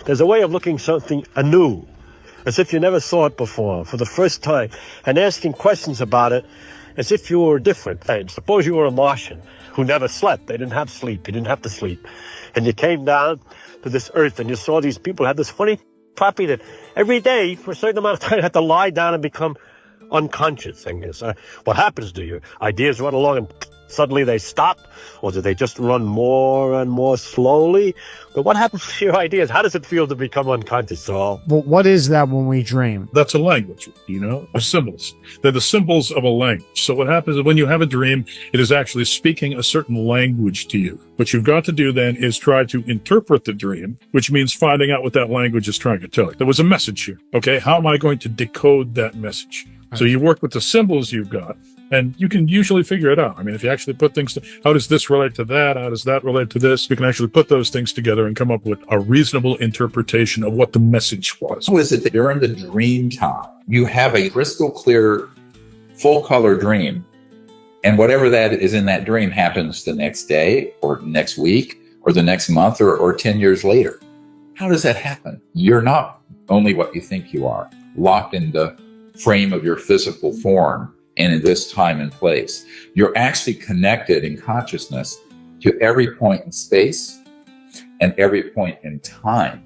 There's a way of looking something anew, as if you never saw it before, for the first time, and asking questions about it as if you were different. Hey, suppose you were a Martian who never slept. They didn't have sleep. You didn't have to sleep. And you came down to this earth and you saw these people had this funny property that every day for a certain amount of time they had to lie down and become unconscious. And what happens to your ideas run along and suddenly they stop? Or do they just run more and more slowly? But what happens to your ideas? How does it feel to become unconscious, Saul? Well, what is that when we dream? That's a language, symbols. They're the symbols of a language. So what happens is when you have a dream, it is actually speaking a certain language to you. What you've got to do then is try to interpret the dream, which means finding out what that language is trying to tell you. There was a message here. Okay, how am I going to decode that message? So you work with the symbols you've got, and you can usually figure it out. I mean, if you actually put things how does this relate to that? How does that relate to this? You can actually put those things together and come up with a reasonable interpretation of what the message was. How is it that during the dream time, you have a crystal clear, full color dream, and whatever that is in that dream happens the next day or next week or the next month or 10 years later? How does that happen? You're not only what you think you are, locked in the frame of your physical form and in this time and place. You're actually connected in consciousness to every point in space and every point in time.